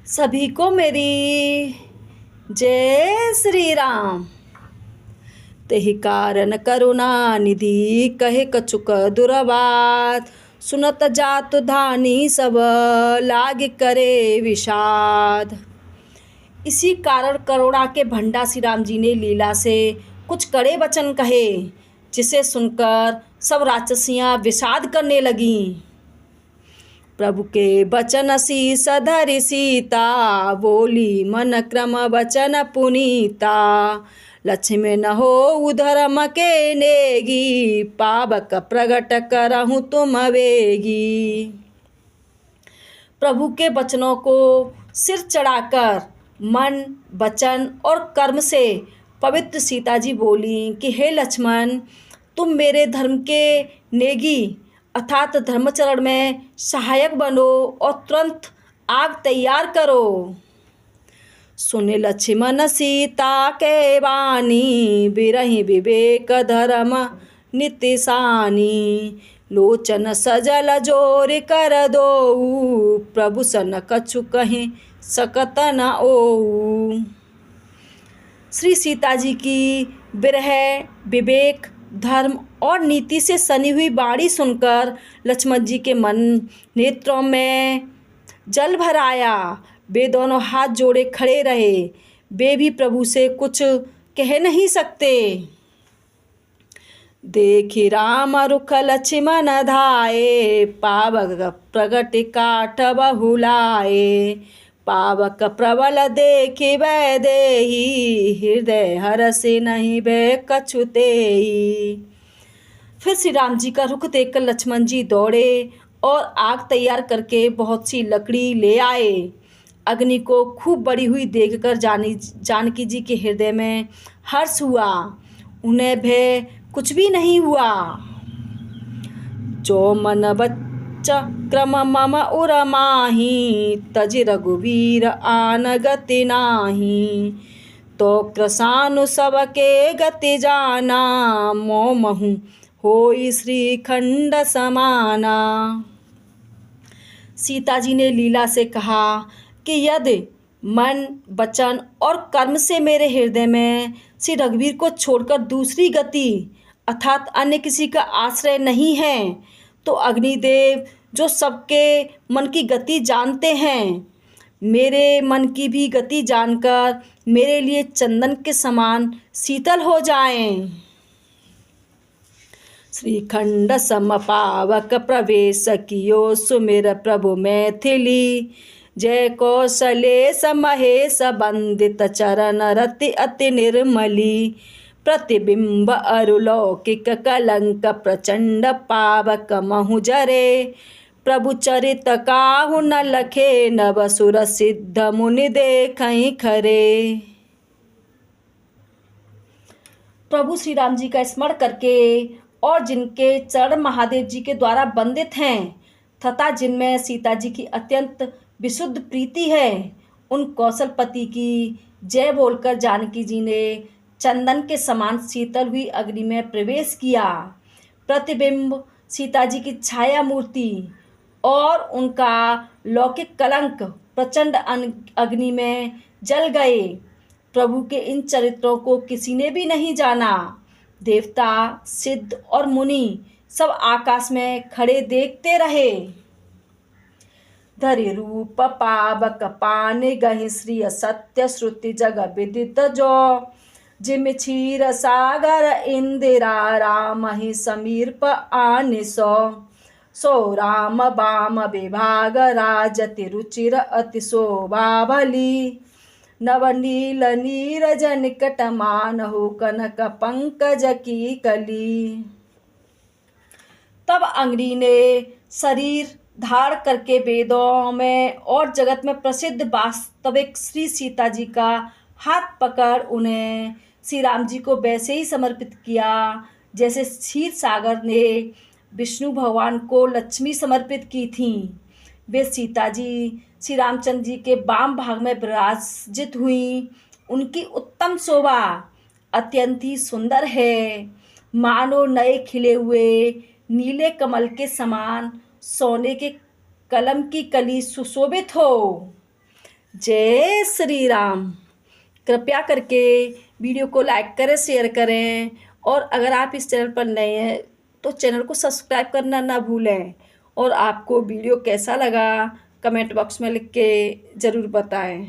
सभी को मेरी जय श्री राम। तेहि कारण करुणा निधि कहे कछुक दुर्बात। सुनत जात धानी सब लाग करे विषाद। इसी कारण करुणा के भंडा श्री राम जी ने लीला से कुछ कड़े वचन कहे, जिसे सुनकर सब राक्षसियाँ विषाद करने लगीं। प्रभु के बचन शीस धरि सीता, बोली मन क्रम वचन पुनीता। लक्ष्मण हो धर्म के नेगी, पावक प्रगट करहूँ तुम वेगी। प्रभु के वचनों को सिर चढ़ाकर मन, वचन और कर्म से पवित्र सीता जी बोली कि हे लक्ष्मण, तुम मेरे धर्म के नेगी अर्थात धर्मचरण में सहायक बनो और तुरंत आग तैयार करो। सुने लक्ष्मण सीता के वाणी, बिरहि विवेक धर्म नित्य सानी। लोचन सजल जोर कर दो, प्रभु सन कछु कहीं सकत न ओऊ। श्री सीता जी की बिरह, विवेक, धर्म और नीति से सनी हुई वाणी सुनकर लक्ष्मण जी के मन नेत्रों में जल भर आया। वे दोनों हाथ जोड़े खड़े रहे। वे भी प्रभु से कुछ कह नहीं सकते। देखि राम रुख लक्ष्मण धाये, पावक प्रगट काठ बहुलाए। पावक प्रबल देखि वैदेही, हृदय हरषि नहीं भय कछु तेई। फिर श्री राम जी का रुख देखकर लक्ष्मण जी दौड़े और आग तैयार करके बहुत सी लकड़ी ले आए। अग्नि को खूब बड़ी हुई देखकर जानकी जी के हृदय में हर्ष हुआ। उन्हें भय कुछ भी नहीं हुआ। जो मन बच्चा क्रम मम उर माही, तजि रघुवीर आन गति नाही। तो कृसानु सबके गति जाना, मोह महु होई श्रीखंड समाना। सीता जी ने लीला से कहा कि यदि मन, वचन और कर्म से मेरे हृदय में श्री रघुवीर को छोड़कर दूसरी गति अर्थात अन्य किसी का आश्रय नहीं है, तो अग्निदेव जो सबके मन की गति जानते हैं, मेरे मन की भी गति जानकर मेरे लिए चंदन के समान शीतल हो जाएं। श्रीखंड सम पावक प्रवेश कियो, सुमिर प्रभु मैथिली। जय कौशलेश महेश बंदित चरण रति अति निर्मली। प्रतिबिंब अरुलौकिक कलंक प्रचंड, पावक महु जरे। प्रभु चरित काहु न लखे, नव सुर सिद्ध मुनि देखहि खरे। प्रभु श्री राम जी का स्मरण करके और जिनके चरण महादेव जी के द्वारा वंदित हैं तथा जिनमें सीता जी की अत्यंत विशुद्ध प्रीति है, उन कौशलपति की जय बोलकर जानकी जी ने चंदन के समान शीतल हुई अग्नि में प्रवेश किया। प्रतिबिंब सीता जी की छाया मूर्ति और उनका लौकिक कलंक प्रचंड अग्नि में जल गए। प्रभु के इन चरित्रों को किसी ने भी नहीं जाना। देवता, सिद्ध और मुनि सब आकाश में खड़े देखते रहे। धरि रूप पावक पाने गहि, श्री सत्य श्रुति जग विदित जो। जिम क्षीर सागर इंदिरा, राम ही समीर आने सो। सो राम बाम विभाग, राजति रुचिर अति शोभा भली। नवनील नीरज निकट मानहु, कनक पंकज की कली। तब अग्नि ने शरीर धार करके वेदों में और जगत में प्रसिद्ध वास्तविक श्री सीता जी का हाथ पकड़ उन्हें श्री राम जी को वैसे ही समर्पित किया जैसे क्षीर सागर ने विष्णु भगवान को लक्ष्मी समर्पित की थी। वे सीता जी श्री रामचंद्र जी के वाम भाग में विराजित हुई। उनकी उत्तम शोभा अत्यंत ही सुंदर है, मानो नए खिले हुए नीले कमल के समान सोने के कलम की कली सुशोभित हो। जय श्री राम। कृपया करके वीडियो को लाइक करें, शेयर करें, और अगर आप इस चैनल पर नए हैं तो चैनल को सब्सक्राइब करना ना भूलें। और आपको वीडियो कैसा लगा कमेंट बॉक्स में लिख के ज़रूर बताएं।